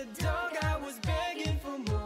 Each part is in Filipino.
the dog, I was begging for more.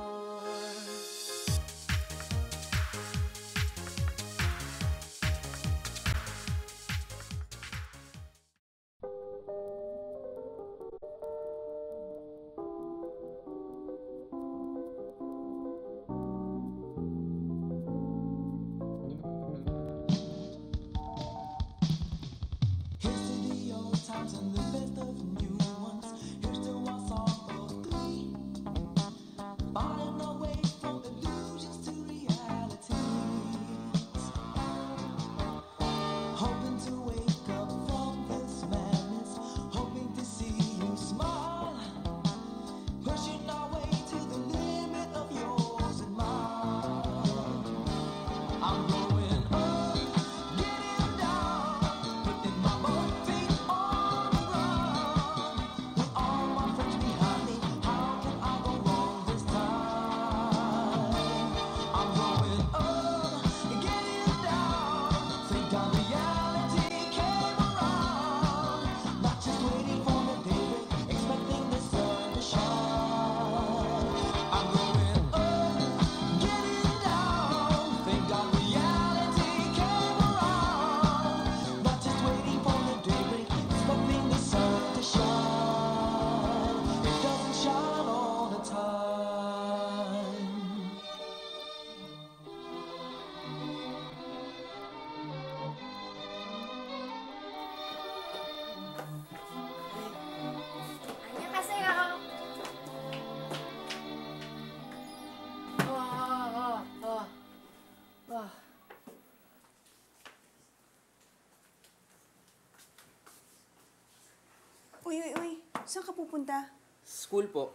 Uy. Saan ka pupunta? School po.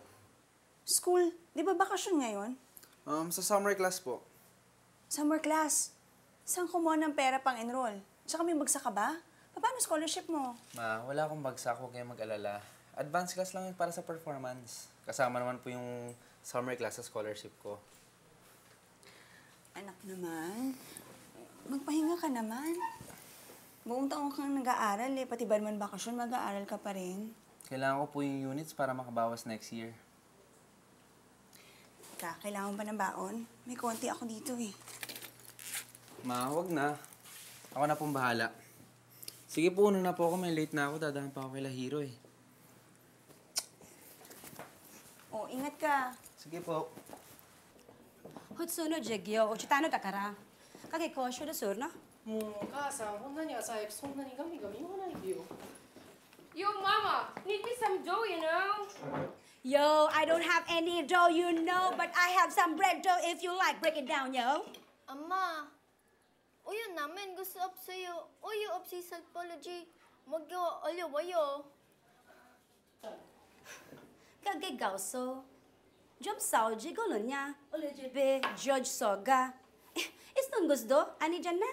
School? Di ba bakasyon ngayon? Sa summer class po. Summer class? Saan kumuha ng pera pang enroll? Tsaka may bagsak ka ba? Paano scholarship mo? Ma, wala akong bagsak. Huwag kayong mag-alala. Advance class lang yun para sa performance. Kasama naman po yung summer class sa scholarship ko. Anak naman, magpahinga ka naman. Buong taon kang nag-aaral eh. Pati ba naman bakasyon, mag-aaral ka pa rin. Kailangan ko po yung units para makabawas next year. Kailangan pa ng baon? May konti ako dito eh. Ma, huwag na. Ako na pong bahala. Sige po, na po ako. May late na ako. Dadahan pa ako kay Lahiro eh. Oh, ingat ka. Sige po. Hotsuno Jegyo, Ochitano Takara. Kage Kosho da Sur, no? もうお母さん、こんなに朝早くそんなにガミガミ言わないでよ。Yo, Mama, need me some dough, you know? Yo, I don't have any dough, you know, but I have some bread dough if you like. Break it down, yo. 엄마, 우유 나면 gusto 없어요. 우유 없이 psychology. 먹여 어려워요. Kage Gauso. Job Saudi, golon niya. Ulijibe, George Soga. Iston gusto, ani dyan na.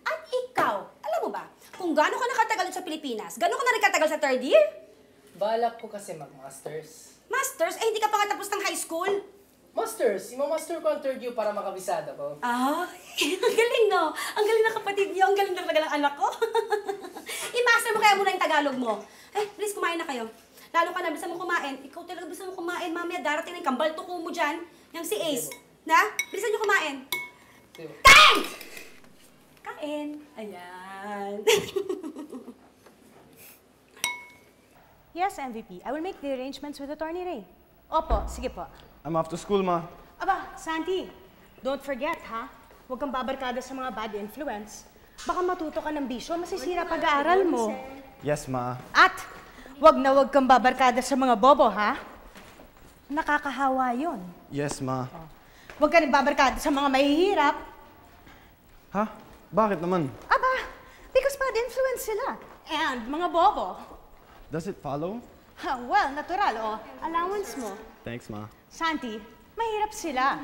At ikaw, alam mo ba, kung gaano ka nakatagal sa Pilipinas, gaano ka na rin katagal sa third year? Balak ko kasi mag-masters. Masters? Eh, hindi ka pa nga tapos ng high school. Masters? Ima-master ko ang third year para makabisada ko. Ah, ang galing no. Ang galing ng kapatid niyo. Ang galing talaga ng anak ko. I-master mo kaya muna yung Tagalog mo. Please, kumain na kayo. Lalo ka na, bisa mo kumain. Ikaw talaga bisa mo kumain. Mamaya, darating na yung kambal tuko mo dyan. Yung si Ace. Na? Bilisan niyo kumain. Kain! Kain. Ayan. Yes, MVP. I will make the arrangements with Attorney Ray. Opo, sige po. I'm off to school, Ma. Aba, Santi, don't forget, ha? Huwag kang babarkada sa mga bad influence. Baka matuto ka ng bisyo, masisira pag-aaral mo. Yes, Ma. At, huwag kang babarkada sa mga bobo, ha? Nakakahawa yun. Yes, Ma. Huwag ka rin babarkada sa mga mahihirap. Ha? Bakit naman? Aba, because bad influence sila. And mga bobo. Does it follow? Well, natural, oh. Allowance mo. Thanks, Ma. Santi, mahirap sila.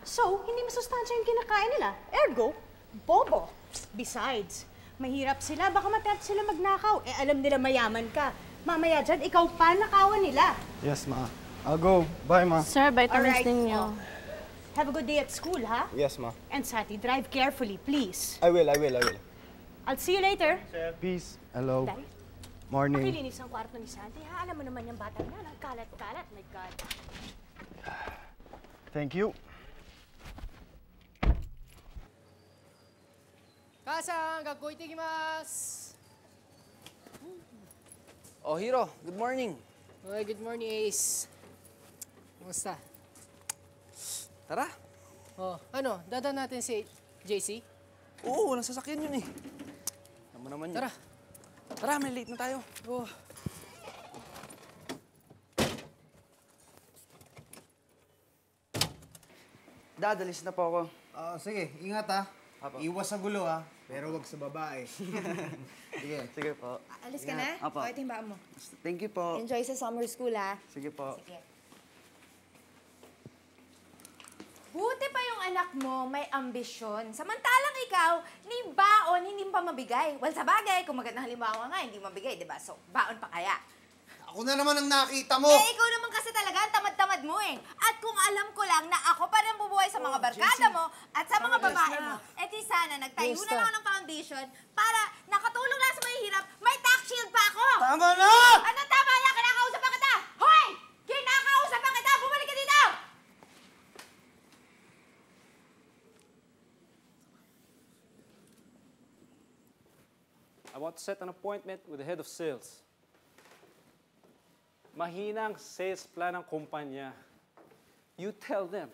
So, hindi masustansya yung kinakain nila. Ergo, bobo. Besides, mahirap sila, baka matempt sila magnakaw. Eh, alam nila mayaman ka. Mamaya dyan, ikaw pa nakawan nila. Yes, Ma. I'll go. Bye, Ma. Sir, vitamins din niyo. Have a good day at school, ha? Yes, Ma. And Santi, drive carefully, please. I will. I'll see you later. Peace. Hello. Bye. Morning. Pakilinis ang kwarto ni Sandy, ha? Alam mo naman yung batang yan, ang kalat-kalat. My God. Thank you. Kasa, gagawin itikimasu! Oh, Hiro, good morning. Oy, good morning, Ace. Kumusta? Tara. Oh, ano, dadaan natin si JC? Oo, nasa sasakyan yun eh. Alam mo naman yun. Tara. Tara, may late na tayo. Oh. Dadalis na po ako. Sige, ingat ha. Iwas sa gulo ha, pero wag sa babae. Sige. Sige po. Alis ka na? Apo. O, ito yung baan mo. Thank you po. Enjoy sa summer school, ha? Sige po. Sige. Buti pa yung anak mo may ambisyon. Samantalang ikaw, ni baon, hindi pa mabigay. Well, sa bagay, kung magandang halimbawa nga, hindi mabigay, di ba? So, baon pa kaya. Ako na naman ang nakita mo! Eh, ikaw naman kasi talaga, ang tamad-tamad mo eh. At kung alam ko lang na ako pa rin bubuhay sa mga barkada mo at sa mga babae mo, eh di sana nagtayo na lang ako ng foundation para nakatulong lang sa mahihirap, may tax shield pa ako! Tama na! Ano tama na? Kinakausap pa kita! Hoy! Kinakausap pa kita! Bumalik ka dito! I want to set an appointment with the head of sales. Mahina ang sales plan ng kumpanya. You tell them.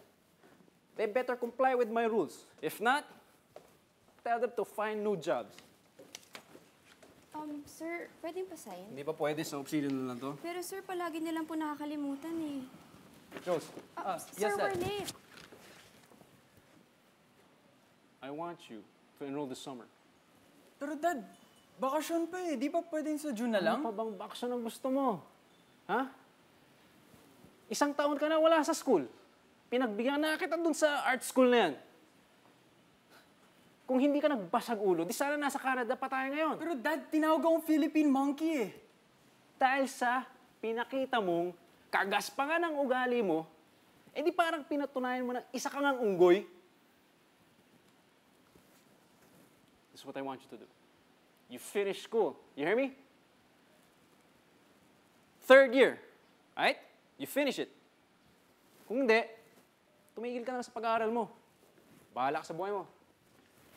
They better comply with my rules. If not, tell them to find new jobs. Sir, pwedeng pa-sign? Hindi pa pwede, so obsidian na lang to. Pero sir, palagi nilang po nakakalimutan eh. Jules, Sir, we're late. I want you to enroll this summer. Pero Dad, bakasyon pa eh. Di ba pwedeng sa June na lang? Ano pa bang bakasyon ang gusto mo? Ha? Isang taon ka na wala sa school. Pinagbigyan na kita dun sa art school na yan. Kung hindi ka nagbasag ulo, di sana nasa Canada pa tayo ngayon. Pero Dad, tinawag akong Philippine monkey eh. Dahil sa pinakita mong kagaspangan ng ugali mo, eh di parang pinatunayan mo na isa ka ngang unggoy. This is what I want you to do. You finish school. You hear me? Third year. Alright? You finish it. Kung hindi, tumigil ka na sa pag-aaral mo. Bahala ka sa buhay mo.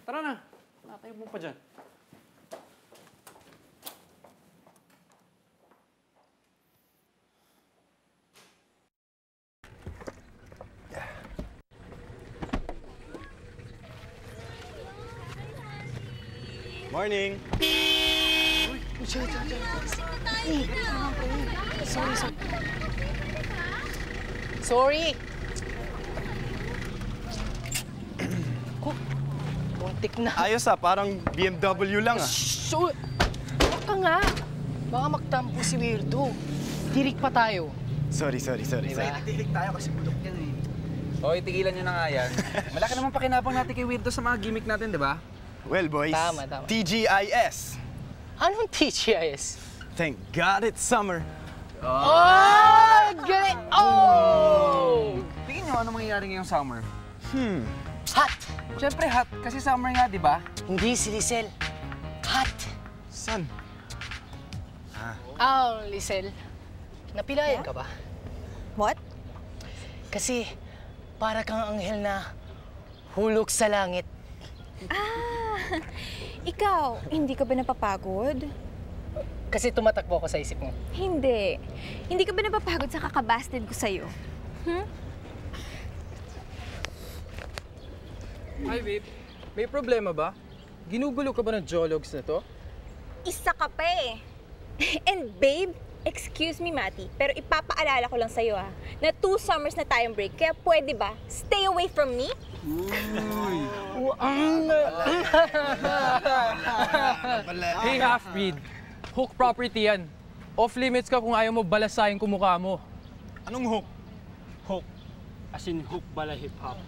Tara na. Natayo mo pa dyan. Morning. Sorry! Muntik na. Ayos parang BMW lang So, wag ka nga. Baka magtampo si Weirdo. Tirik pa tayo. Sorry. Diba? Tilik tayo kasi bulok yan eh. Hoy, tigilan nyo na nga yan. Malaki naman pakinabang natin kay Weirdo sa mga gimmick natin, di ba? Well, boys. Tama. TGIS. Anong TGIS? Thank God it's summer. Oh! Galing! Oh! Tingin nyo, ano mangyayari ngayong summer? Hot! Siyempre hot, kasi summer nga, di ba? Hindi si Lisel. Hot! San? Lisel. Napilayan ka ba? What? Kasi para kang anghel na hulog sa langit. Ikaw, hindi ka ba napapagod? Kasi tumatakbo ako sa isip mo. Hindi. Hindi ka ba napapagod sa kakabasted ko sa'yo? Hi, babe. May problema ba? Ginugulo ka ba ng jologs na to? Isa ka pa eh. And babe, excuse me, Mati, pero ipapaalala ko lang sa'yo na 2 summers na tayong break, kaya pwede ba stay away from me? Hey, half-breed. Hook property yan. Off-limits ka kung ayaw mo balasahin kung mukha mo. Anong hook? Hook. As in hook bala hip-hop.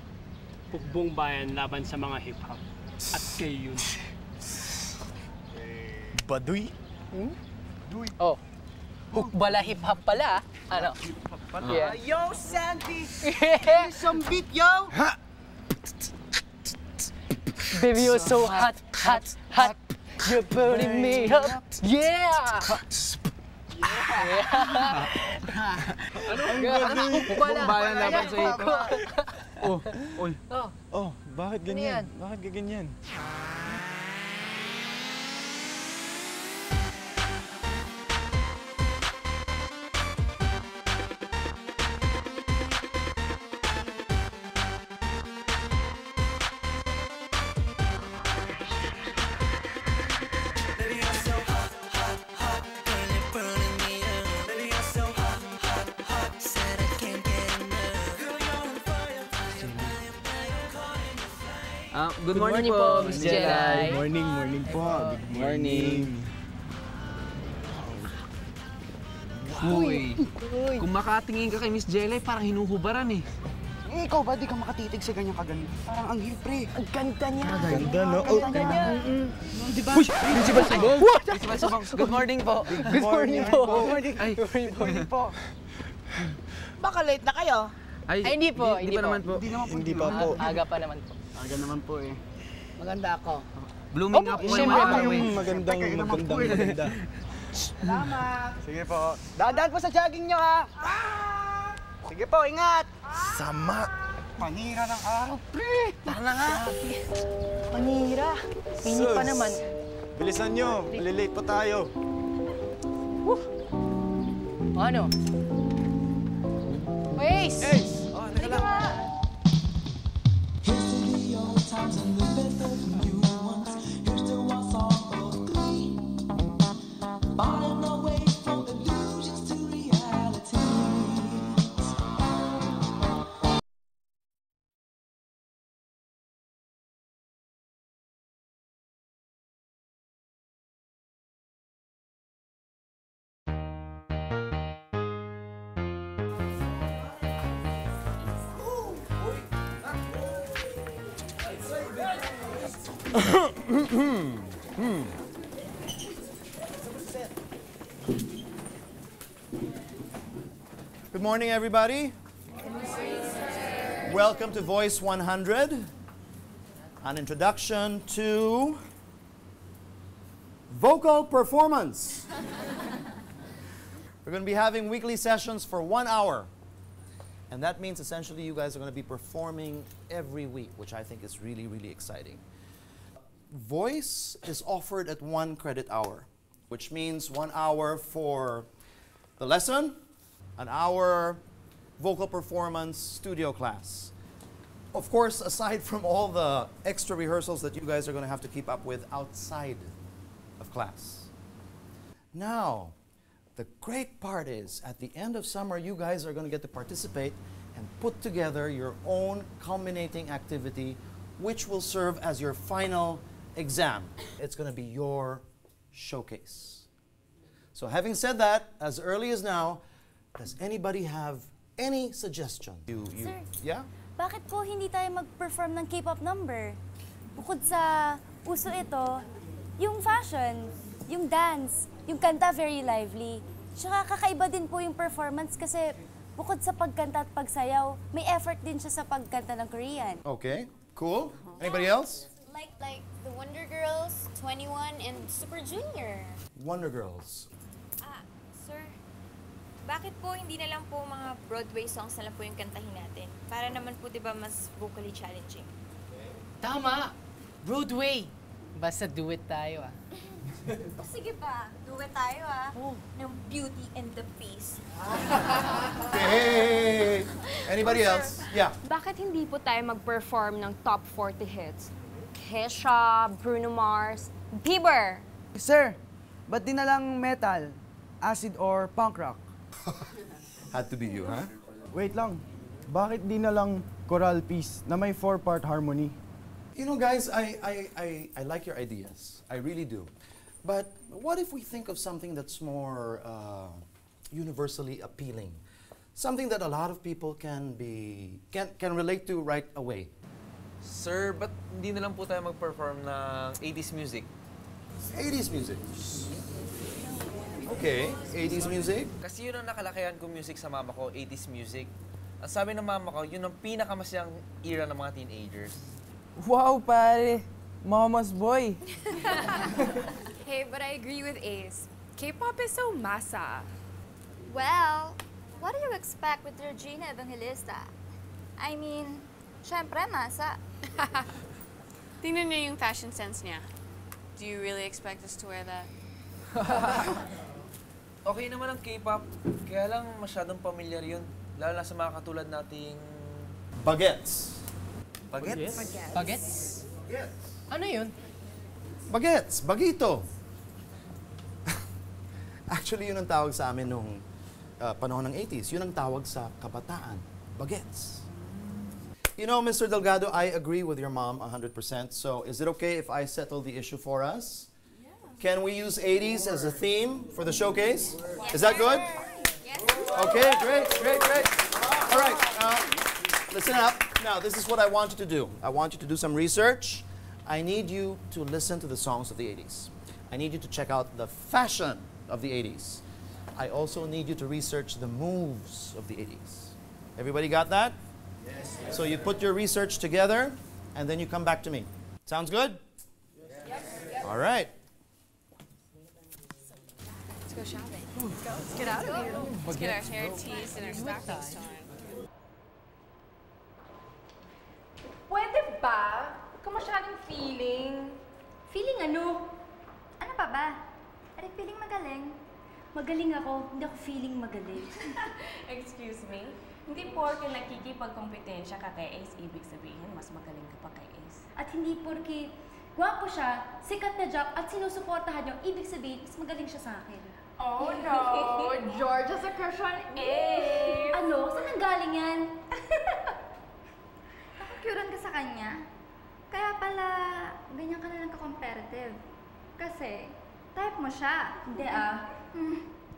Hukbong bayan laban sa mga hip-hop. At kayo yun. Baduy? Oh. Hook bala hip-hop pala. Ano? Yeah. Yo, Sandy! Some beat, yo! Baby, you're so hot, hot, hot. You're burning me up. Yeah! Ang galing! Buong bayan laban sa hip hop. Oh, oy. Oh. Oh, bakit Ano yan? ganyan? Bakit ganyan? Good morning po, Miss Jelay. Morning po. Good morning. Uy, kung makatingin ka kay Miss Jelay, parang hinuhubaran eh. Eh, ikaw ba? Di ka makatitig sa ganyan kagaling. Parang ang hipre. Ang ganda niya. Ganda, no? Ang ganda niya. Diba? Uy! Principal Sabong! Principal Sabong, good morning po. Good morning po. Ay, Good morning po. Baka late na kayo. ay, hindi po, Hindi pa naman po. Hindi pa po. Aga pa naman po. Aga naman po eh. Maganda ako. Blooming nga po yung Siyempre, mga Yung maganda. Salamat. Sige po. Dadaan po sa jogging nyo, ha? Sige po, ingat. Sama! Panira ng araw, pre. Tara na nga. Panira. Pinit pa naman. Bilisan nyo, malilate pa tayo. Ano? Ace! Ace! Oh, teka lang. Good morning, everybody. Welcome to Voice 100, an introduction to vocal performance. We're going to be having weekly sessions for 1 hour. And that means essentially you guys are going to be performing every week, which I think is really, really exciting. Voice is offered at 1 credit hour, which means 1 hour for the lesson, an hour vocal performance studio class. Of course, aside from all the extra rehearsals that you guys are going to have to keep up with outside of class. Now, the great part is, at the end of summer, you guys are going to get to participate and put together your own culminating activity, which will serve as your final exam. It's going to be your showcase. So having said that, as early as now, does anybody have any suggestion? Sir, yeah? bakit po hindi tayo mag-perform ng K-pop number? Bukod sa uso ito, yung fashion, yung dance, yung kanta very lively. Tsaka kakaiba din po yung performance kasi bukod sa pagkanta at pagsayaw, may effort din siya sa pagkanta ng Korean. Okay, cool. Anybody else? Like the Wonder Girls, 21, and Super Junior. Wonder Girls. Sir, bakit po hindi na lang po mga Broadway songs na lang po yung kantahin natin? Para naman po, di ba, mas vocally challenging. Tama! Broadway! Basta do it tayo, ah. Sige pa, duwe tayo ng Beauty and the Beast. Hey! Anybody else? Yeah. Bakit hindi po tayo mag-perform ng top 40 hits? Kesha, Bruno Mars, Bieber. Sir, ba't di na lang metal, acid or punk rock? Had to be you, huh? Wait lang. Bakit di na lang choral piece na may 4-part harmony? You know, guys, I like your ideas. I really do. But what if we think of something that's more universally appealing? Something that a lot of people can relate to right away. Sir, ba't hindi na lang po tayo mag-perform ng 80s music? 80s music? Okay, 80s music? Kasi yun ang nakalakayan ko music sa mama ko, 80s music. Ang sabi ng mama ko, yun ang pinakamasyang era ng mga teenagers. Wow, pare! Mama's boy. Hey, but I agree with Ace. K-pop is so masa. Well, what do you expect with Regina Evangelista? I mean, syempre, masa. Tingnan niyo yung fashion sense niya. Do you really expect us to wear that? Okay naman ang K-pop. Kaya lang masyadong pamilyar yun. Lalo na sa mga katulad nating... Bagets. Bagets? Bagets? Yes. Ano yun? Bagets. Bagito. Actually, yun ang tawag sa amin nung panahon ng 80s. Yun ang tawag sa kabataan. Bagets. You know, Mr. Delgado, I agree with your mom 100%. So, is it okay if I settle the issue for us? Yeah. Can we use 80s as a theme for the showcase? Yes, is that good? Yes. Okay, great. All right, listen up. Now, this is what I want you to do. I want you to do some research. I need you to listen to the songs of the 80s. I need you to check out the fashion of the 80s. I also need you to research the moves of the 80s. Everybody got that? Yes. So you put your research together, and then you come back to me. Sounds good? Yes. All right. Let's go shopping. Let's get out of here. Let's get our hair teased and our stockings on. Pwede ba? Huwag ka masyadong feeling. Feeling ano? Ano pa ba? Are feeling magaling? Magaling ako, hindi ako feeling magaling. Excuse me? Hindi porke nakikipagkompetensya ka kay Ace, ibig sabihin, mas magaling ka pa kay Ace. At hindi porke gwapo siya, sikat na jock, at sinusuportahan niyo, ibig sabihin, mas magaling siya sa akin. Oh no! George has a crush on Ace! Ano? Saan ang galing yan? Nakukuran ka sa kanya? Kaya pala, ganyan ka na lang ka-competitive. Kasi, type mo siya. Hindi ah.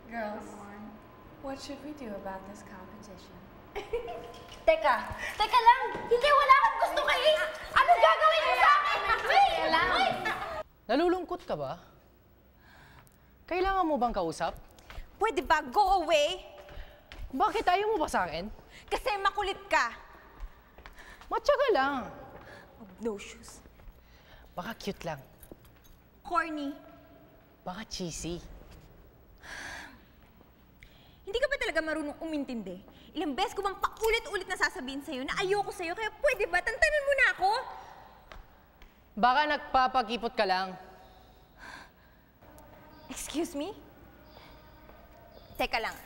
Girls, what should we do about this competition? Teka lang! Hindi, wala akong gusto kay Ace! Anong gagawin niyo sa akin? Wait! Nalulungkot ka ba? Kailangan mo bang kausap? Pwede ba? Go away! Bakit ayaw mo ba sa akin? Kasi makulit ka. Matyaga lang. No shoes. Baka cute lang. Corny. Baka cheesy. Hindi ka ba talaga marunong umintindi? Ilang beses ko bang paulit-ulit na sasabihin sa'yo na ayoko sa'yo, kaya pwede ba? Tantanan mo na ako? Baka nagpapakipot ka lang. Excuse me? Teka lang.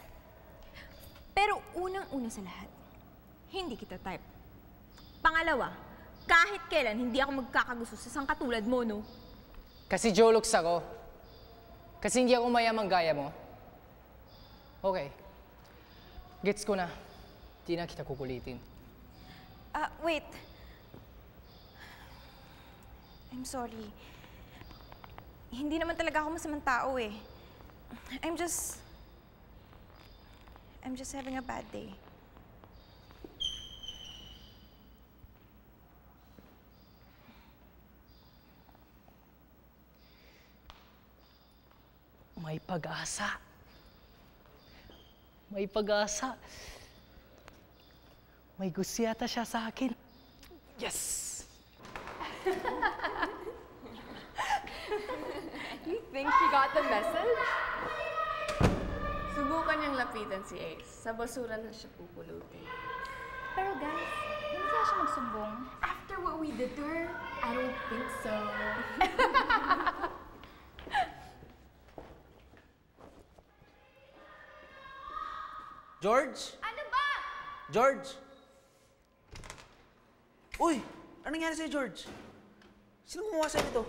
Pero unang-una sa lahat, hindi kita type. Pangalawa, kahit kailan hindi ako magkakagusto sa isang katulad mo, no? Kasi jologs ako. Kasi hindi ako mayamang gaya mo. Okay. Gets ko na. Di na kita kukulitin. Wait. I'm sorry. Hindi naman talaga ako masamang tao eh. I'm just having a bad day. May pag-asa. May pag-asa. May gusto yata siya sa akin. Yes! You think she got the message? Subukan niyang lapitan si Ace. Sa basura na siya pupulutin. Pero guys, hindi kaya siya magsumbong. After what we did to her, I don't think so. George? Ano ba? George? Uy! Anong nangyari sa'yo, George? Sino gumawa sa'yo nito?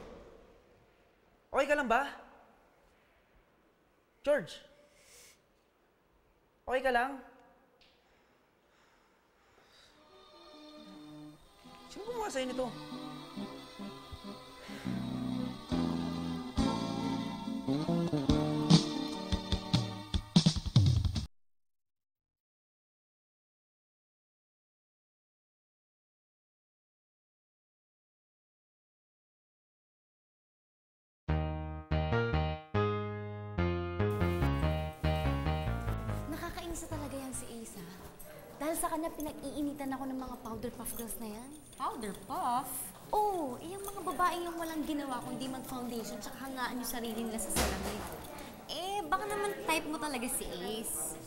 Okay ka lang ba? George? Okay ka lang? Sino gumawa sa'yo nito? Nakakainis na talaga yan si Ace, ha? Dahil sa kanya pinag-iinitan ako ng mga powder puff girls na yan. Powder puff? Oo, yung mga babaeng yung walang ginawa kundi mag-foundation tsaka hangaan yung sarili nila sa salamin. Baka naman type mo talaga si Ace.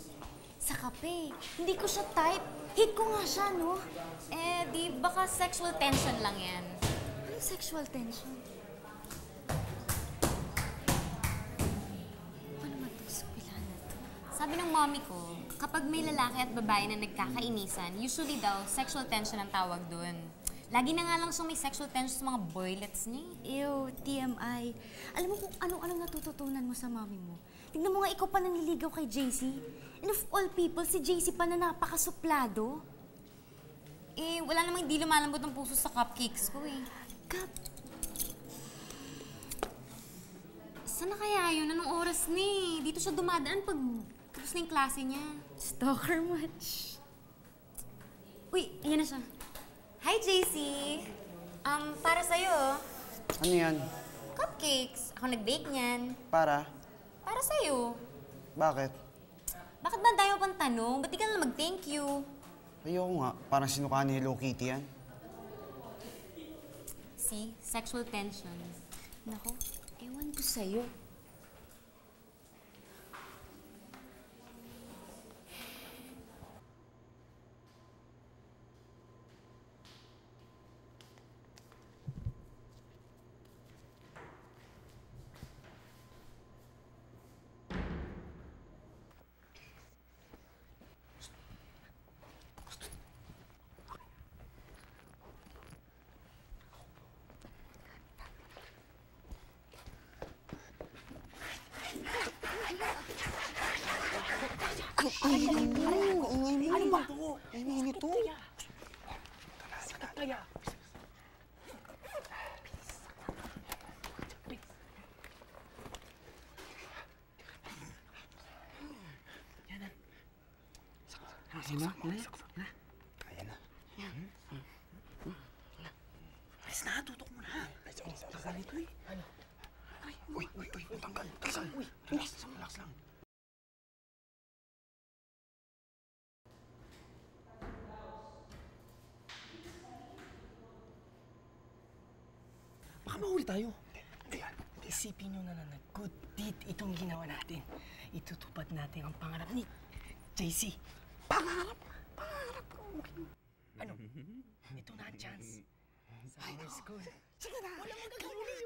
Sa kape, hindi ko siya type. Hate ko nga siya, no? Di baka sexual tension lang yan. Anong sexual tension? Ano naman itong supilan na to? Sabi ng mommy ko, kapag may lalaki at babae na nagkakainisan, usually daw, sexual tension ang tawag dun. Lagi na nga lang siyang may sexual tension sa mga boylets niya. Ew, TMI. Alam mo kung ano-anong natututunan mo sa mami mo? Tignan mo nga, ikaw pa nanliligaw kay JC. And of all people, si JC pa na napakasuplado. Wala namang di lumalambot ng puso sa cupcakes ko Saan na kaya yun? Anong oras ni? Dito siya dumadaan pag tapos na yung klase niya. Stalker much. Uy, ayan na siya. Hi, JC. Para sa'yo. Ano yan? Cupcakes. Ako nag-bake niyan. Para? Para sa'yo. Bakit? Bakit ba ang dami mo pang tanong? Ba't di ka na mag-thank you? Ayoko nga. Parang sinukha ni Hello Kitty yan. See? Sexual tension. Nako, ewan ko sa'yo. Ano ba? Ang init to. Kaya. Ayan na. Ayan na. Alis na, tutok mo na. Tanggal ito Ano? Uy, tanggal. Uy, relax lang. Baka mahuli tayo. Isipin nyo na good deed itong ginawa natin. Itutupad natin ang pangarap ni JC. Pangarap? Ano? Ito na ang chance. Sa our school. Sige na! Wala mong gagawin!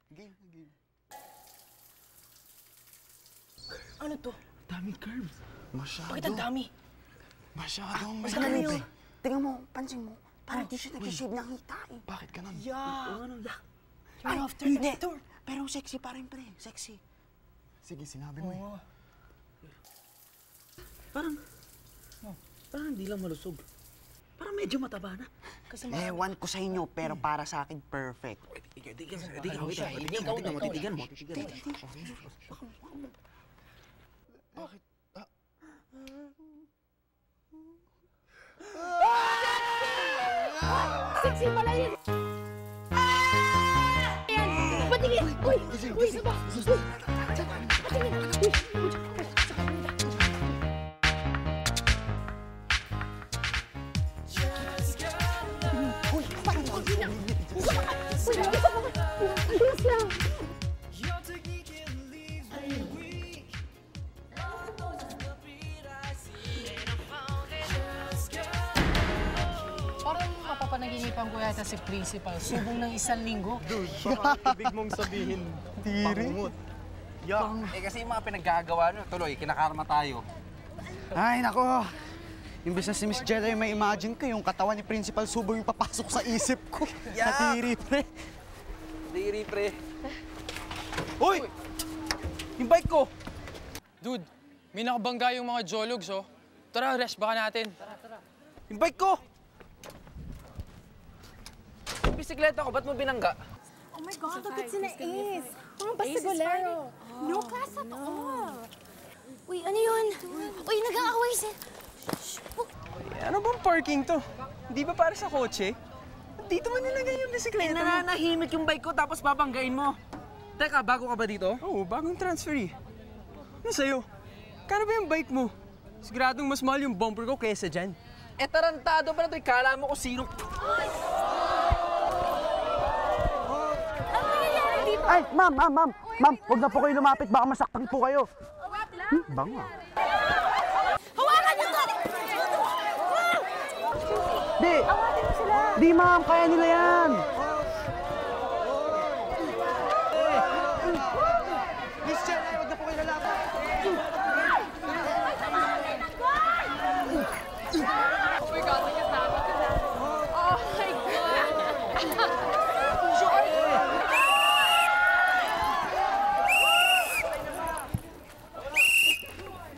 Game. Ano to? Daming curves. Masyado. Bakit ang dami? Masyadong Mas dami yun. Tingnan mo, pansin mo. Parang di siya nag-shave ng hita Bakit ganun? Yeah! Ay, hindi. Pero sexy pa rin, pre. Sexy. Sige, sinabi mo Parang hindi lang malusog. Parang medyo mataba na. Kasi Ewan ko sa inyo, pero para sa akin, perfect. Tignan mo. Bakit? Sexy pala yun! Ayan! Patingin! Uy! Isa ba? Patingin! Parang mapapanaginipan ko yata si Principal. Subong ng 1 linggo. Dude, baka ibig mong sabihin, pangungot. Kasi yung mga pinaggagawa nyo, tuloy, kinakarma tayo. Ay, nako. Imbes na si Miss Jedi may imagine ko, yung katawan ni Principal Subo yung papasok sa isip ko. Natiri, pre. Natiri, pre. Uy! Yung bike ko! Dude, may nakabangga yung mga jologs, oh. Tara, rest baka natin. Tara. Yung bike ko! Yung bisikleta ko, ba't mo binangga? Oh my God, look at sina Ace. Mga basagolero. No class at all. Uy, ano yun? Uy, nag-aaway sila. Ano bang parking to? Di ba para sa kotse? Dito mo nilagay yung bisikleta mo. Nananahimik yung bike ko tapos babanggain mo. Teka, bago ka ba dito? Oo, bagong transfer eh. Ano sa'yo? Kano ba yung bike mo? Siguradong mas mahal yung bumper ko kaysa dyan. tarantado pa na ito. Kala mo kung sino... Ay, ma'am, ma'am, ma'am. Ma'am, huwag na po kayo lumapit. Baka masaktan po kayo. Bango. Hawakan niyo to! Di! Di, ma'am. Kaya nila yan. Miss Chen, huwag na po kayo lalaban. Oh my God, may kasama ka na. Oh my God!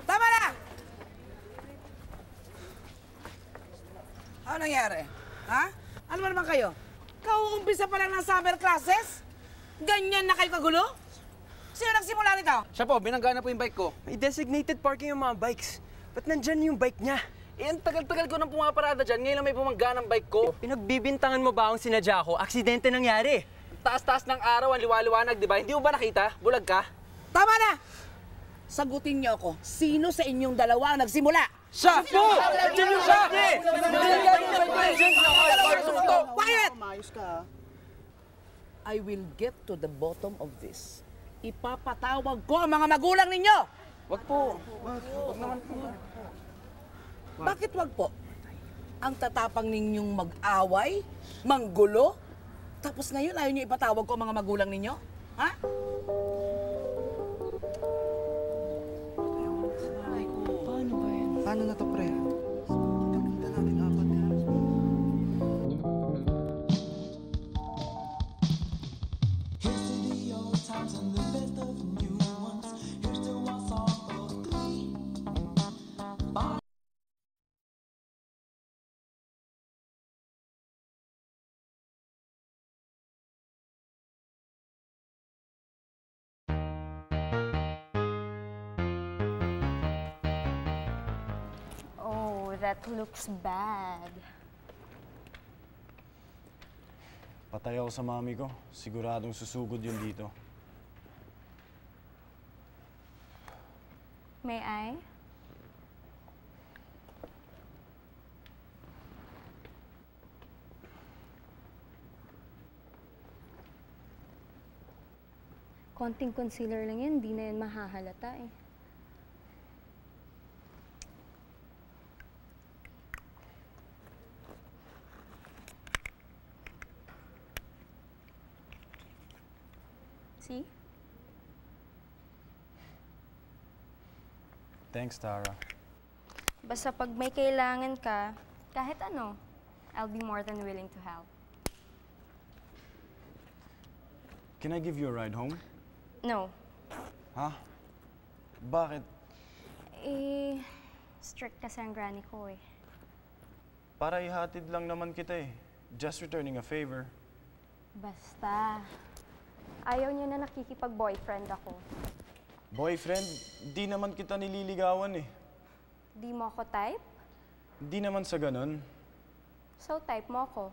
Tama na! Ano nangyari? Ha? Ano ba naman kayo? Kauumpisa pa lang ng summer classes? Ganyan na kayo kagulo? Sino nagsimula nito? Siya po, binangga na po yung bike ko. May designated parking yung mga bikes. Ba't nandyan yung bike niya? Eh, ang tagal-tagal ko nang pumaparada dyan. Ngayon lang may bumangga ng bike ko. Pinagbibintangan mo ba ang sinadya ko? Aksidente nangyari. Taas-taas ng araw, ang liwa-liwanag, di ba? Hindi mo ba nakita? Bulag ka? Tama na! Sagutin niyo ako, sino sa inyong dalawa ang nagsimula? Siya po! Siya! Quiet! I will get to the bottom of this. Ipapatawag ko ang mga magulang ninyo! Wag po. Wag naman po. Bakit wag po? Ang tatapang ninyong mag-away, manggulo, tapos ngayon ayaw niyo ipatawag ko ang mga magulang ninyo? Ha? Paano na to, pre? Oh, that looks bad. Patay ako sa mami ko. Siguradong susugod yun dito. May I? Konting concealer lang yan, di na yan mahahalata eh. See? Thanks, Tara. Basta pag may kailangan ka, kahit ano, I'll be more than willing to help. Can I give you a ride home? No. Ha? Bakit? Eh, strict kasi ang granny ko eh. Para ihatid lang naman kita eh. Just returning a favor. Basta, ayaw niya na nakikipag-boyfriend ako. Boyfriend, di naman kita nililigawan eh. Di mo ako type? Di naman sa ganun. So type mo ako.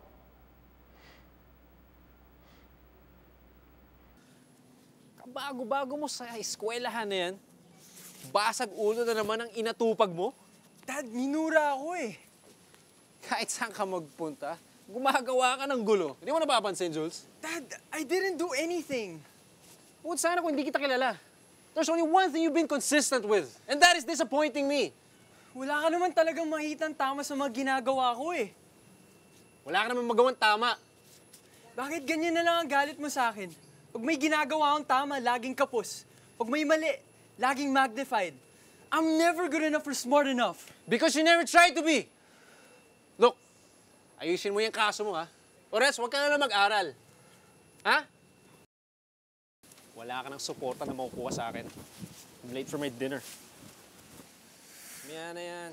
Kabago-bago mo sa eskwelahan na yan. Basag ulo na naman ang inatupag mo. Dad, minura ako eh. Kahit saan ka magpunta, gumagawa ka ng gulo. Hindi mo napapansin, Jules? Dad, I didn't do anything. Bukod sana kung hindi kita kilala. There's only one thing you've been consistent with, and that is disappointing me. Wala ka naman talagang makitang tama sa mga ginagawa ko eh. Wala ka naman magawang tama. Bakit ganyan na lang ang galit mo sa akin? Pag may ginagawa akong tama, laging kapos. Pag may mali, laging magnified. I'm never good enough or smart enough. Because you never tried to be. Look, ayusin mo yung kaso mo, ha? Or else, huwag ka na lang mag-aral. Ha? Wala ka ng suporta na makukuha sa akin. I'm late for my dinner. Yan na yan.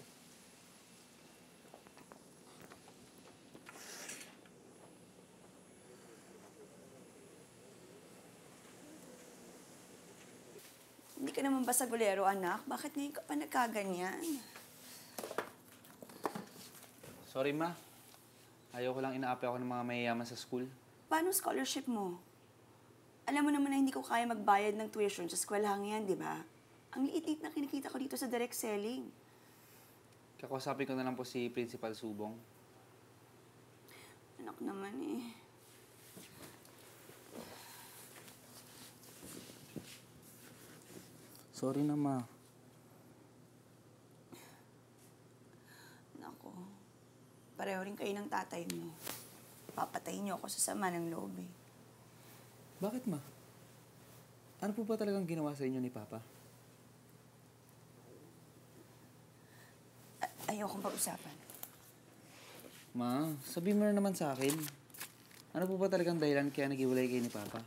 Hindi ka naman basagulero, anak. Bakit ngayon ka pa nagkaganyan? Sorry, Ma. Ayoko lang inaapi ako ng mga mayayaman sa school. Paano scholarship mo? Alam mo naman na hindi ko kaya magbayad ng tuition sa eskwelahang yan, di ba? Ang liit-liit na kinikita ko dito sa direct selling. Kakausapin ko na lang po si Principal Subong. Anak naman eh. Sorry na, Ma. Nako, pareho rin kayo ng tatay mo. Papatayin niyo ako sa sama ng loob eh. Bakit, Ma? Ano po ba talagang ginawa sa inyo ni Papa? Ayokong pag-usapan. Ma, sabihin mo na naman sa akin. Ano po ba talagang dahilan kaya naghiwalay kayo ni Papa?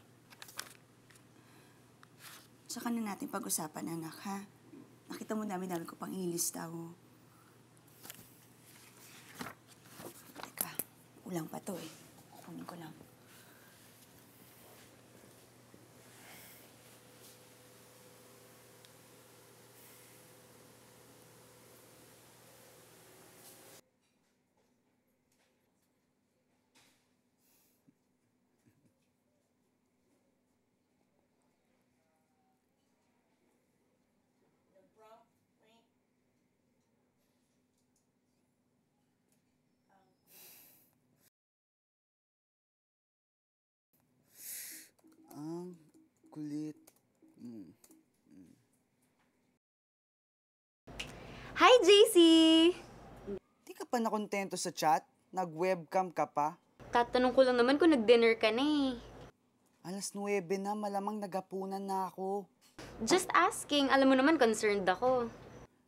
Tsaka na natin pag-usapan, anak, ha? Nakita mo dami-dami ko pang ilista, oh. Teka, ulang pa to eh. Kukunin ko lang. Ang kulit. Hi, JC! Di ka pa nakontento sa chat? Nag-webcam ka pa? Tatanong ko lang naman kung nag-dinner ka na eh. Alas 9 na, malamang nagapunan na ako. Just asking, alam mo naman concerned ako.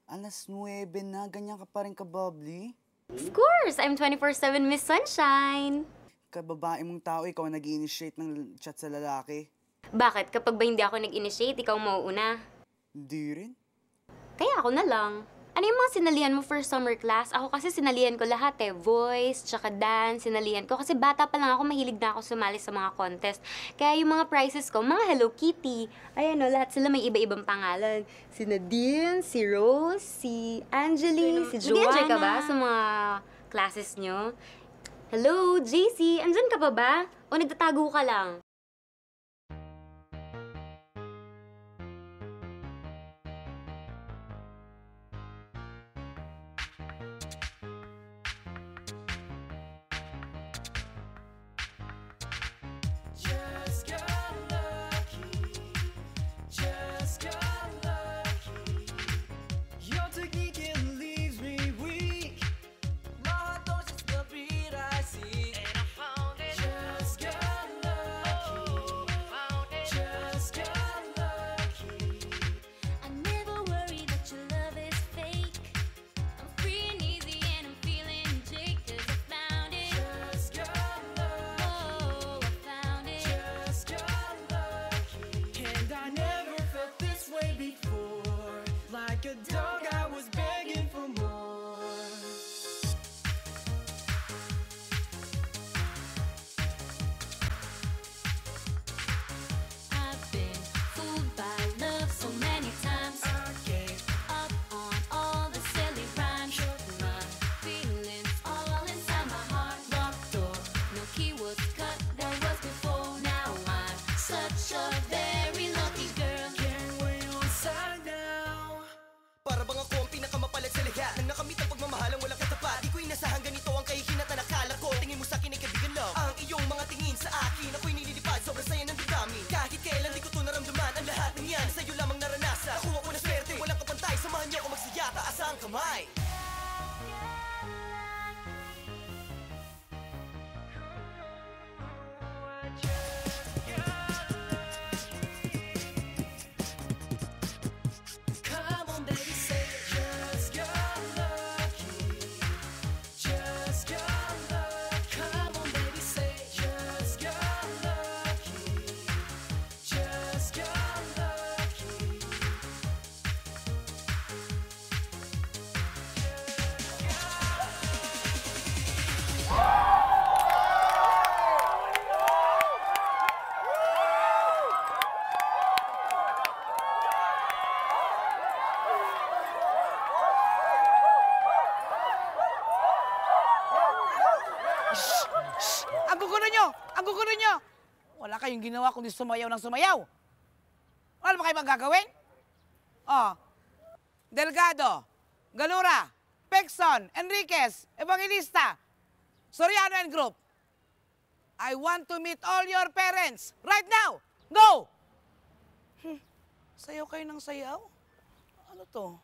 Alas 9 na, ganyan ka pa rin ka-bubbly? Of course, I'm 24/7 Miss Sunshine. Kababae mong tao, ikaw ang nag-initiate ng chat sa lalaki. Bakit? Kapag ba hindi ako nag-initiate, ikaw mauuna? Hindi rin. Kaya ako na lang. Ano yung mga sinalihan mo for summer class? Ako kasi sinalihan ko lahat eh. Voice, tsaka dance, sinalihan ko. Kasi bata pa lang ako, mahilig na ako sumali sa mga contest. Kaya yung mga prizes ko, mga Hello Kitty. Ayan o, lahat sila may iba-ibang pangalan. Si Nadine, si Rose, si Angeli, si Joanna. Nag-enjoy ka ba sa mga classes nyo? Hello, JC, andyan ka pa ba? O nagtatago ka lang? Just got lucky. Just got lucky. Your technique leaves me weak. My heart knows it's the beat I see. And I found it. Just got lucky. Found it. Just got lucky. I never worry that your love is fake. I'm free and easy and I'm feeling Jake 'cause I found it. Just got lucky. Oh, I found it. Just got lucky. And I never felt this way before. Like a dog, I was begging for more. I've been fooled by love so many times. I gave Up on all the silly rhymes. My feelings all inside my heart. Locked door, no key was cut. That was before. Now I'm such a very lucky girl. Can't wait on side now. Para bang ako ang pinakamapalag sa lahat nang nakamit ang pagmamahalang walang katapat. Di ko inasahan ganito ang kahihinat na nakala ko. Tingin mo sa akin ay kaibigan lang. Ang iyong mga tingin sa akin, ako'y nililipad. Sobrang saya ng damdamin. Kahit kailan di ko to naramdaman. Ang lahat ng yan sa'yo lamang naranasan. Nakuha ko na swerte, walang kapantay. Samahan niyo ako magsaya, taas ang kamay. Come on, baby, say just got lucky. Just got lucky. Come on, baby, say just got lucky. Just got lucky. Ang gugulo nyo! Ang gugulo nyo! Wala kayong ginawa kundi sumayaw ng sumayaw. Wala ba kayo magagawin? Oh, Delgado, Galura, Pexon, Enriquez, Evangelista, Soriano and Group. I want to meet all your parents. Right now! Go! Sayaw kayo ng sayaw? Ano to?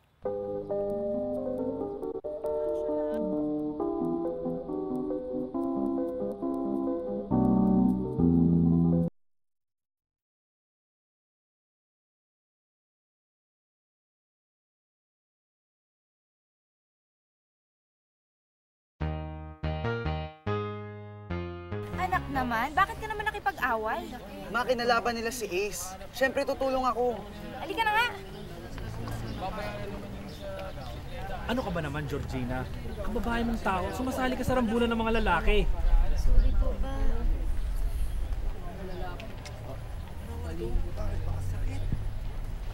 Anak naman, bakit ka naman nakipag-away? Makinalaban nila si Ace. Siyempre, tutulong ako. Halika na nga. Ano ka ba naman, Georgina? Ang babae mong tao, sumasali ka sa rambulan ng mga lalaki. Sorry po ba?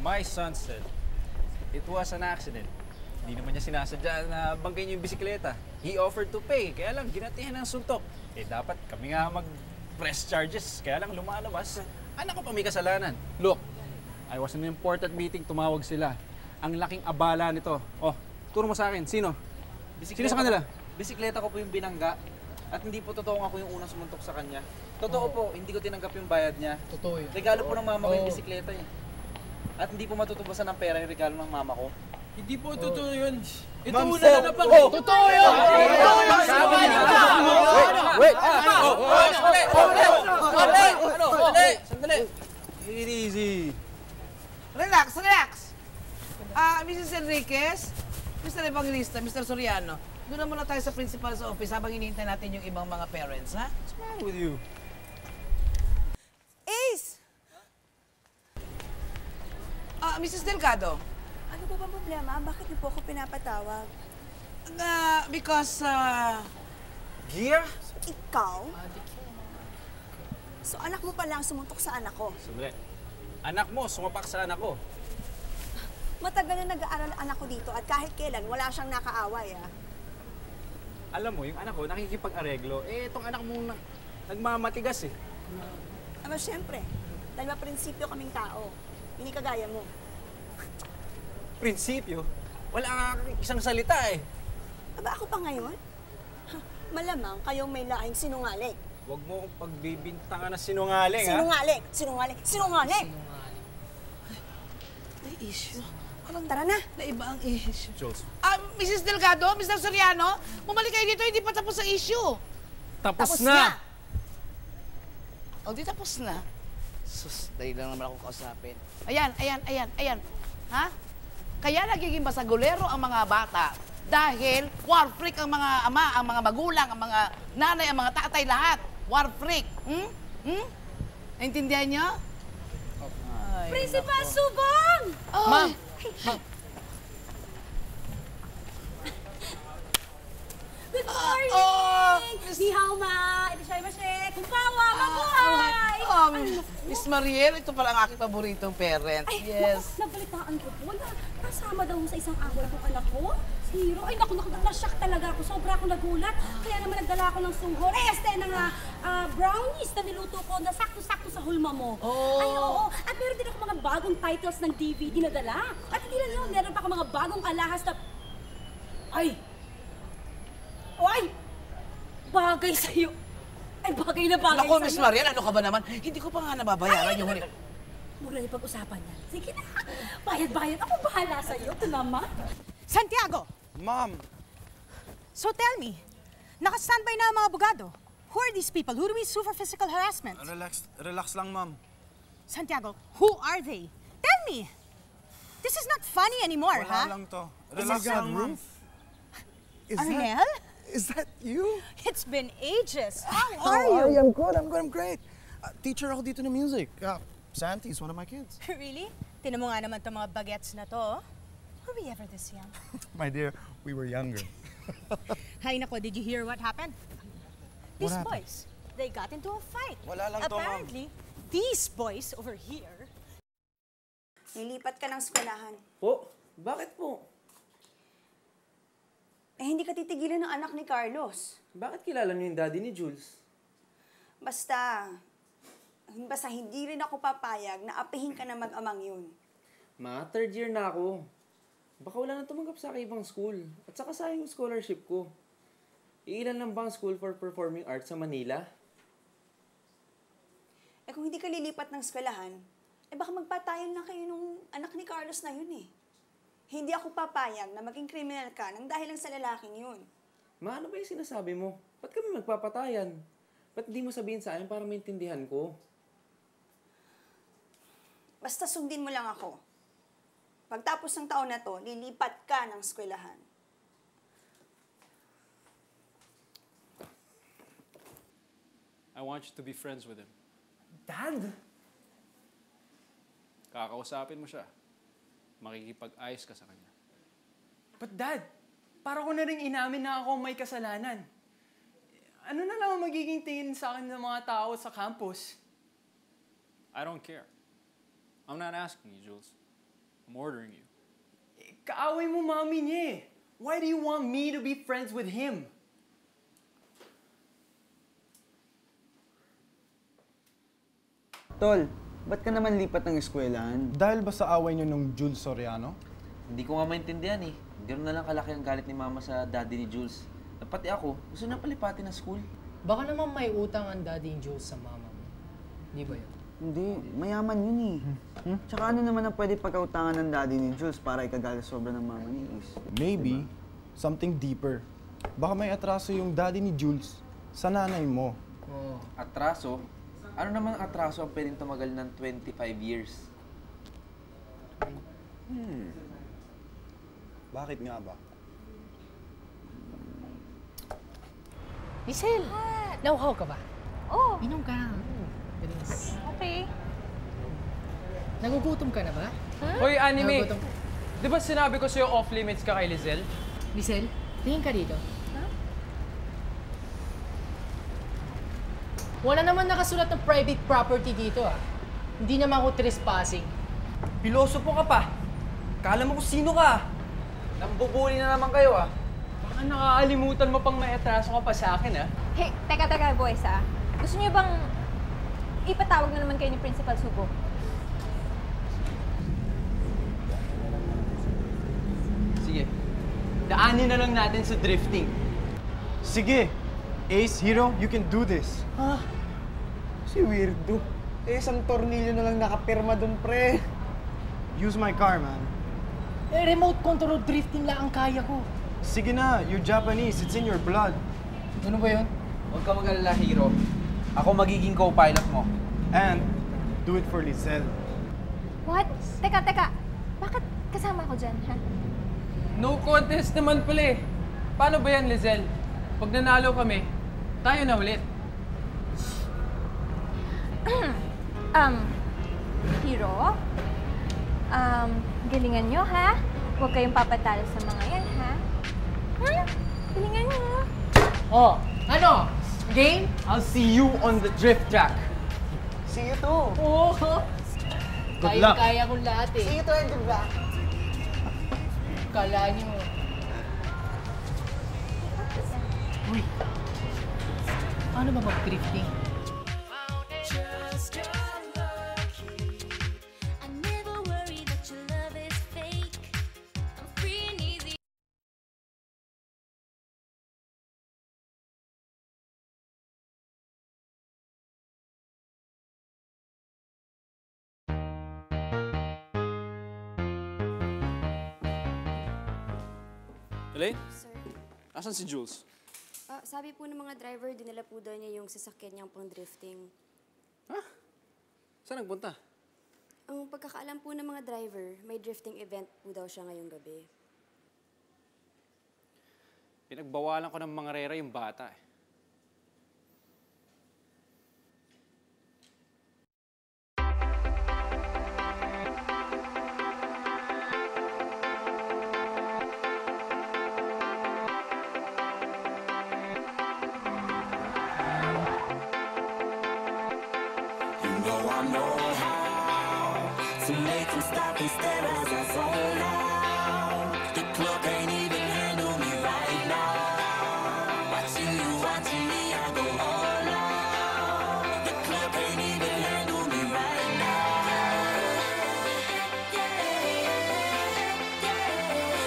My son said, it was an accident. Hindi naman niya sinasadya na bangkay niyo yung bisikleta. He offered to pay, kaya lang ginatihan ng suntok. Eh dapat kami nga mag-press charges, kaya lang lumalabas. Anak ko pa may kasalanan. Look, I was in an important meeting, tumawag sila. Ang laking abala nito. Oh, turo mo sa akin, sino? Sino sa kanila? Bisikleta ko po yung binangga. At hindi po totoo ako yung unang sumuntok sa kanya. Totoo po, hindi ko tinanggap yung bayad niya. Totoo yun. Regalo po ng mama ko yung bisikleta eh. At hindi po matutubusan ng pera yung regalo ng mama ko. Hindi po totoo yun. Ito Ma'am, una na pa. Totoo yun! Wait! Sandali! Take it easy. Relax, relax. Mrs. Enriquez, Mr. Evangelista, Mr. Soriano, doon na muna tayo sa principal's office habang hinihintay natin yung ibang mga parents, ha? What's wrong with you? Ace! Mrs. Delgado. Ano ba bang problema? Bakit niyo po ako pinapatawag? Because, Gear? Ikaw? So anak mo pa lang sumuntok sa anak ko? Sandali. Anak mo, sumapak sa anak ko. Matagal na nag-aaral ang anak ko dito at kahit kailan wala siyang nakaaway, ah. Alam mo, yung anak ko nakikipag-areglo. Eh, itong anak mo nagmamatigas eh. Ama, syempre. Dahil prinsipyo kaming tao. Hindi kagaya mo. Prinsipyo? Wala kang isang salita eh. Aba, ako pa ngayon? Ha, malamang kayong may laing sinungaling. Huwag mo akong pagbibintangan na sinungaling, ha? Sinungaling! Sinungaling! Sinungaling! May issue. Tara na. Naiba ang issue. Jules. Mrs. Delgado, Mr. Soriano, bumalik kayo dito, hindi pa tapos ang issue. Tapos na! O, di tapos na. Sus, dahil lang naman ako kausapin. Ayan. Ha? Kaya nagiging basagulero ang mga bata dahil war freak ang mga ama, ang mga magulang, ang mga nanay, ang mga tatay, lahat. War freak. Naintindihan niyo? Principal Subong! Ma'am! Good morning! Ni hao ma! Ito siya iba Kumpawa! Mabuhay! Miss Mariel, ito pala ang aking paboritong parent. Yes. Nabalitaan ko po na kasama daw sa isang away kong anak ko. Si Hiro. Ay, naku, na-shock talaga ako. Sobra ako nagulat. Kaya naman nagdala ako ng suhor. Brownies na niluto ko na sakto-sakto sa hulma mo. Ay, oo. At meron din ako mga bagong titles ng DVD na dala. At hindi lang yun, meron pa ako mga bagong alahas na... Ay! Bagay sa'yo. Ay, bagay na bagay Naku, sa'yo. Miss Mariel, ano ka ba naman? Hindi ko pa nga nababayaran yung huli. Mura yung pag-usapan yan. Sige na. Bayad-bayad. Ako bahala sa'yo. Ito naman. Santiago! Ma'am! So tell me, naka-standby na ang mga abogado. Who are these people? Who do we sue for physical harassment? Relax lang, ma'am. Santiago, who are they? Tell me! This is not funny anymore, Wala huh? lang to. Relax lang, ma'am. Arnel? Is that you? It's been ages. How How are you? I'm good, I'm great. Teacher ako dito ng music. Santi is one of my kids. Really? Tinan mo nga naman itong mga bagets na to. Were we ever this young? My dear, we were younger. Hay nako, did you hear what happened? What These happened? boys, they got into a fight. Wala lang to, ma'am. Apparently, these boys over here... Nilipat ka ng eskwelahan. Po? Bakit po? Eh, hindi ka titigilan ng anak ni Carlos. Bakit kilala niyo yung daddy ni Jules? Basta hindi rin ako papayag na apihin ka na mag-amang yun. Ma, third year na ako. Baka wala nang tumanggap sa akin ibang school. At saka sayang yung scholarship ko. Iilan lang ba ang school for performing arts sa Manila? Eh kung hindi ka lilipat ng eskwelahan, eh baka magpatayan na kayo nung anak ni Carlos na yun eh. Hindi ako papayag na maging kriminal ka nang dahil lang sa lalaking yun. Ma, ano ba yung sinasabi mo? Ba't kami magpapatayan? Ba't di mo sabihin sa akin para maintindihan ko? Basta sundin mo lang ako. Pagtapos ng taon na to, lilipat ka ng eskwelahan. I want you to be friends with him. Dad? Kakausapin mo siya. Makikipag-ayos ka sa kanya. But Dad, para ko na rin inamin na ako may kasalanan. Ano na lang ang magiging tingin sa akin ng mga tao sa campus? I don't care. I'm not asking you, Jules. I'm ordering you. Kaaway mo mami niya eh. Why do you want me to be friends with him? Tol, ba't ka naman lipat ng eskwelahan? Dahil ba sa away niyo nung Jules Soriano? Hindi ko nga maintindihan eh. Ganoon na lang kalaki ang galit ni Mama sa daddy ni Jules. At pati ako, gusto na palipatin ng school. Baka naman may utang ang daddy ni Jules sa mama mo. Di ba yun? Hindi, mayaman yun eh. Tsaka ano naman ang pwede pagkautangan ng daddy ni Jules para ikagalit sobra ng mama ni Is? Maybe, something deeper. Baka may atraso yung daddy ni Jules sa nanay mo. Oh. Atraso? Ano naman ang atraso ang pwedeng tumagal ng 25 years? Bakit nga ba? Lisel! Nauhaw ka ba? Oh. Inom ka. Bilis. Okay. Nagugutom ka na ba? Hoy, Anime! Nagugutom. Di ba sinabi ko sa'yo off-limits ka kay Lizelle? Lisel, tingin ka dito. Wala naman nakasulat ng private property dito ah. Hindi naman ako trespassing. Pilosopo ka pa. Kala mo kung sino ka. Nambubuli na naman kayo ah. Baka nakakalimutan mo pang may atraso ka pa sa akin ah. Hey, teka boys ah. Gusto niyo bang ipatawag na naman kayo ni Principal Subo? Sige. Daanin na lang natin sa drifting. Sige! Ace, Hero, you can do this. Ha? Si Weirdo. Eh, isang tornilyo na lang nakapirma dun, pre. Use my car, man. Eh, remote control drifting lang ang kaya ko. Sige na, you're Japanese. It's in your blood. Ano ba yun? Huwag ka mag-alala, Hero. Ako magiging co-pilot mo. And, do it for Lizelle. What? Teka. Bakit kasama ko dyan, ha? No contest naman pala eh. Paano ba yan, Lizelle? Pag nanalo kami, tayo na ulit. Hero? Galingan nyo, ha? Huwag kayong papatalo sa mga yan, ha? Galingan nyo. Oh, ano? Game? I'll see you on the drift track. See you too. Oo. Good luck. Kaya kong lahat eh. See you too, and good luck. Kala nyo. Uy. Paano ba mag-drifting? Just got lucky. I never worry that your love is fake. I'm free and easy. Elaine? Sir, Asan si Jules? sabi po ng mga driver, dinala po daw niya yung sasakyan niyang pang drifting. Saan nagpunta? Ang pagkakaalam po ng mga driver, may drifting event po daw siya ngayong gabi. Pinagbawalan ko ng mga rera yung bata eh. To make them stop and stare as I zone out. The club can't even handle me right now. Watching me, I go all out. The club can't even handle me right now. Yeah, yeah, yeah.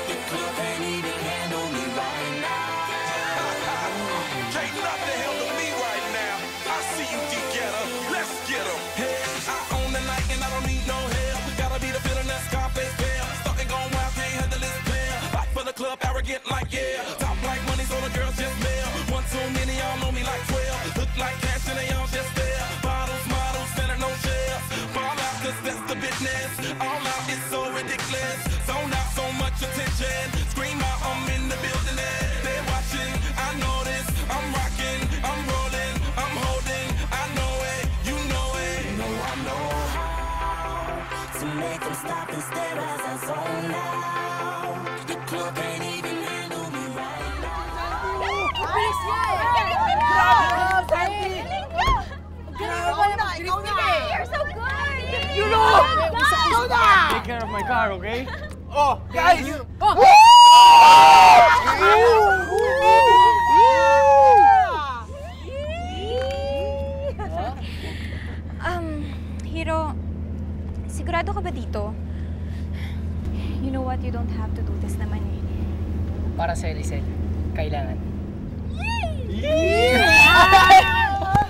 to make them stop and stare as I zone out. Your club can't even handle me right now. Bilis niya eh! Grabe! Santi! Grabe pala mag-drifting eh! You're so good! You know! Ikaw na! Take care of my car, okay? Oh, guys! Hiro, sigurado ka ba dito? You know what? You don't have to do this naman eh. Para sa Lisel, kailangan.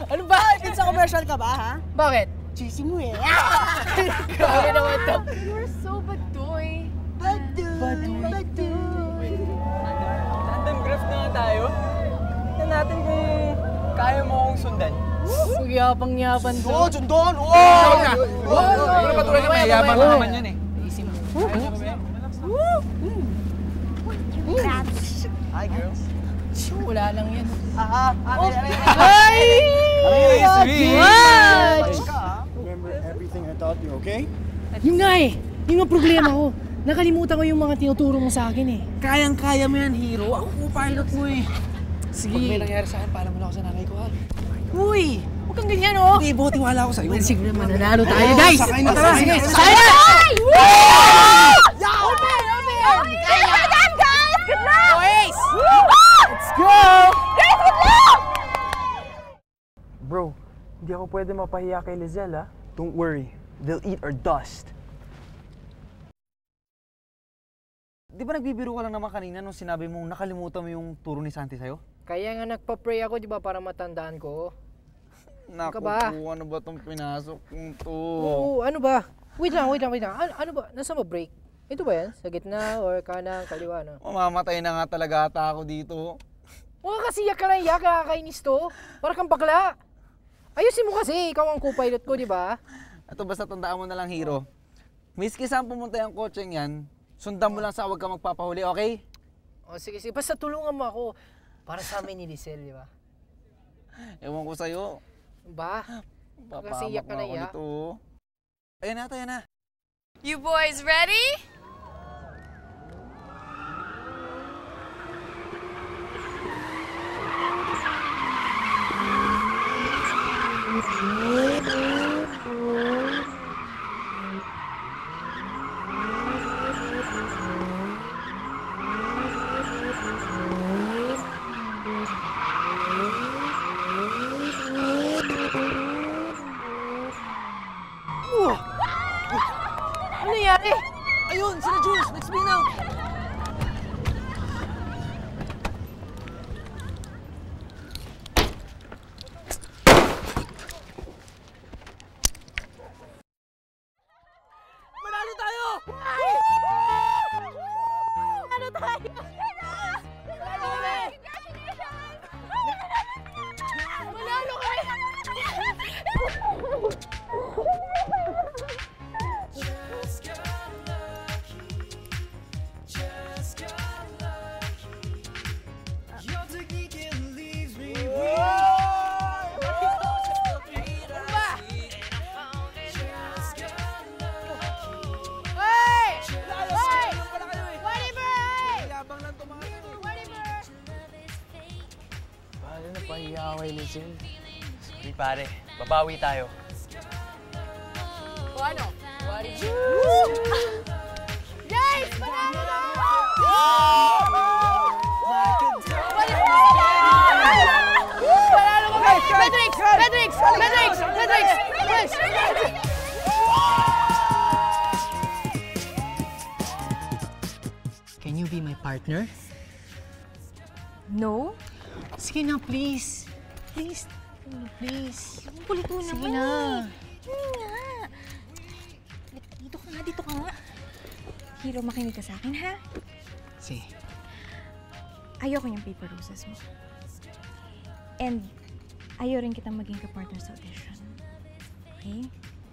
Ano ba? Sa commercial ka ba, ha? Bakit? Cheesy mo eh. Grabe naman to. You're so baduy. Tandem graft na nga tayo. Tignan natin kung kaya mo akong sundan. Magyapang-yapan to. Oo, sundon! Oo! Siguro patuloy na mayayaman mo naman yan eh. Isin mo. Hi, girls. Wala lang yan. Hi! Remember everything I taught you, okay? Yung nga eh. Yung nga problema ko. Nakalimutan ko yung mga tinuturo mo sa akin eh. Kayang-kaya mo yan, Hiro. Ako po pilot mo eh. Sige. Pag may nangyari sa akin, paalam mo lang ako sa nanay ko, ha? Uy! Huwag kang ganyan oh! Hindi, buti wala ako sa'yo. Sige naman, nanalo tayo guys! Sakay na, Tara, sakay sige! na. Sakay na! Open! Kaya yan, guys! Good luck! Boys! Let's go! Guys, good luck! Bro, hindi ako pwede mapahiya kay Lizelle, ha? Don't worry. They'll eat our dust. Di ba nagbibiro ka lang naman kanina nung sinabi mong nakalimutan mo yung turo ni Santi sa'yo? Kaya nga nagpa-pray ako, di ba, para matandaan ko. Naku ba? po, ano ba itong pinasok kong to? Oo, ano ba? Wait lang. Ano ba? Nasaan ba break? Ito ba yan? Sa gitna or kanan, kaliwa, no? Mamamatay na nga talaga ata ako dito. Huwag kasi yak ka na yak, kakakainis to. Para kang bakla. Ayusin mo kasi, ikaw ang co-pilot ko, di ba? Ito basta tandaan mo na lang, Hiro. Miski saan pumunta yung kotseng yan, sundan mo lang sa huwag ka magpapahuli, okay? O sige, basta tulungan mo ako. Para sa amin ni Lisel, di ba? Ewan ko sa'yo. Ba? Kasi yak ka na yak. Ayan na. You boys ready? Ano nangyari? Ayun, sila Jules! Nag-spin out! Manalo tayo! Ano tayo? Manalo kami! Just got lucky. Just got lucky. Your technique leaves me weak. Just got lucky. Hey! Hey! Whatever! Yabang lang tumakas. Whatever! Paano na pahiya ako kay Lizelle? Sorry pare, babawi tayo. O ano? What did you... Guys! Panalo na! Panalo kami! Medrix! Can you be my partner? No? Sige na, please. Please. Kulit mo Sige naman. na. Hindi nga. Dito ka nga. Hiro, makinig ka sa akin, ha? Sige. Ayoko yung paper roses mo. And ayaw rin kitang maging kapartner sa audition. Okay?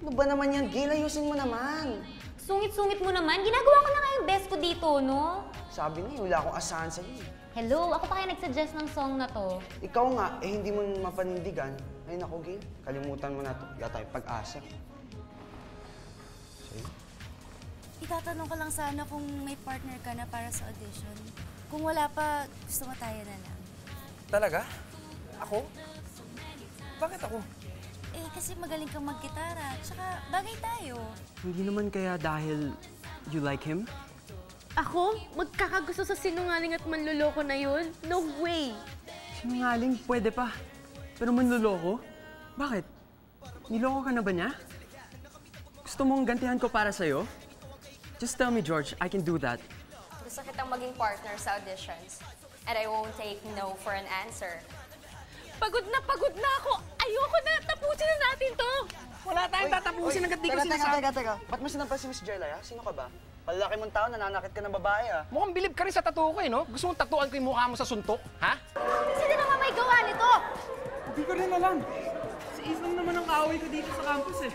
Ano ba naman yan, Gil? Ayusin mo naman. Sungit-sungit mo naman. Ginagawa ko na nga yung best ko dito, no? Sabi niya, wala akong asahan sa'yo. Hello, ako pa kaya nagsuggest ng song na to. Ikaw nga, hindi mo mapanindigan. Ay naku, Gil, kalimutan mo na to. Wala tayong pag-asa. Sa'yo. itatanong ko lang sana kung may partner ka na para sa audition. Kung wala pa, gusto mo tayo na lang. Talaga? Ako? Bakit ako? Eh, kasi magaling kang mag-gitara, tsaka bagay tayo. Hindi naman kaya dahil you like him? Ako? Magkakagusto sa sinungaling at manluloko na yun? No way! Sinungaling, pwede pa. Pero manluloko? Bakit? Niloko ka na ba niya? Gusto mong gantihan ko para sa'yo? Just tell me, George, I can do that. Gusto kitang maging partner sa auditions. And I won't take no for an answer. Pagod na ako! Ayoko na! Tapusin na natin to! Wala tayong tatapusin hanggat di ko sinasabi. Teka. Ba't mo sinampal si Miss Jelay, ha? Sino ka ba? Palalaki mong tao, nananakit ka ng babae, ha? Mukhang bilib ka rin sa tattoo ko, eh, no? Gusto mong tatuan ko yung mukha mo sa suntok, ha? Sino naman may gawa nito? Hindi ko rin alam. Si Ace lang naman ang kaaway ko dito sa campus, eh.